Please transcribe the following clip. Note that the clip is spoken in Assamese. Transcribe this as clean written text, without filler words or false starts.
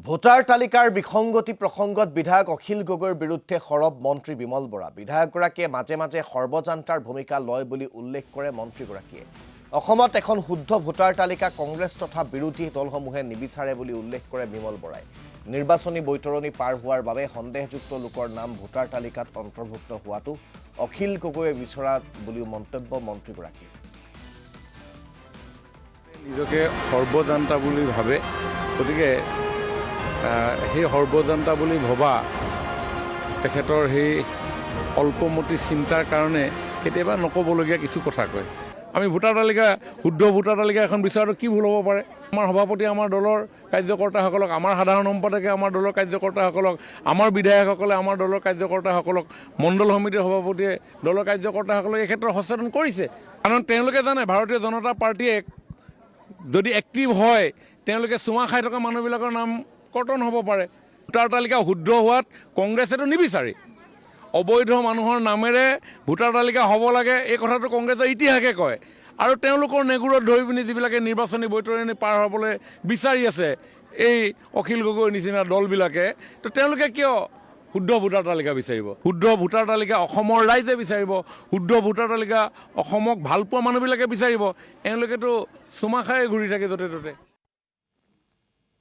ভোটাৰ তালিকাৰ বিসংগতি প্ৰসংগত বিধায়ক অখিল গগৈৰ বিৰুদ্ধে সৰব মন্ত্ৰী বিমল বৰা। বিধায়কগৰাকীয়ে মাজে মাজে সৰ্বজান্তাৰ ভূমিকা লয় বুলি উল্লেখ কৰে মন্ত্ৰীগৰাকীয়ে। অসমত এখন শুদ্ধ ভোটাৰ তালিকা কংগ্ৰেছ তথা বিৰোধী দলসমূহে নিবিচাৰে বুলি উল্লেখ কৰে বিমল বৰাই। নিৰ্বাচনী বৈতৰণি পাৰ হোৱাৰ বাবে সন্দেহযুক্ত লোকৰ নাম ভোটাৰ তালিকাত অন্তৰ্ভুক্ত হোৱাটো অখিল গগৈয়ে বিচৰা বুলিও মন্তব্য মন্ত্ৰীগৰাকীয়ে। নিজকে সৰ্বজান্তা বুলি ভাবে, গতিকে সেই সৰ্বজান্তা বুলি ভবা তেখেতৰ সেই অল্পমতি চিন্তাৰ কাৰণে কেতিয়াবা নক'বলগীয়া কিছু কথা কয়। আমি ভোটাৰ তালিকা শুদ্ধ ভোটাৰ তালিকা এখন বিচৰাটো কি ভুল হ'ব পাৰে? আমাৰ সভাপতি, আমাৰ দলৰ কাৰ্যকৰ্তাসকলক, আমাৰ সাধাৰণ সম্পাদকে আমাৰ দলৰ কাৰ্যকৰ্তাসকলক, আমাৰ বিধায়কসকলে আমাৰ দলৰ কাৰ্যকৰ্তাসকলক, মণ্ডল সমিতিৰ সভাপতিয়ে দলৰ কাৰ্যকৰ্তাসকলক এই ক্ষেত্ৰত সচেতন কৰিছে। কাৰণ তেওঁলোকে জানে ভাৰতীয় জনতা পাৰ্টীয়ে যদি এক্টিভ হয় তেওঁলোকে চুমা খাই থকা মানুহবিলাকৰ নাম কৰ্তন হ'ব পাৰে। ভোটাৰ তালিকা শুদ্ধ হোৱাত কংগ্ৰেছেতো নিবিচাৰে। অবৈধ মানুহৰ নামেৰে ভোটাৰ তালিকা হ'ব লাগে এই কথাটো কংগ্ৰেছৰ ইতিহাসে কয়। আৰু তেওঁলোকৰ নেগুৰত ধৰি পিনি যিবিলাকে নিৰ্বাচনী বৈতৰণি পাৰ হ'বলৈ বিচাৰি আছে এই অখিল গগৈৰ নিচিনা দলবিলাকে, তো তেওঁলোকে কিয় শুদ্ধ ভোটাৰ তালিকা বিচাৰিব? শুদ্ধ ভোটাৰ তালিকা অসমৰ ৰাইজে বিচাৰিব, শুদ্ধ ভোটাৰ তালিকা অসমক ভালপোৱা মানুহবিলাকে বিচাৰিব। এওঁলোকেতো চুমা খাই ঘূৰি থাকে য'তে ত'তে।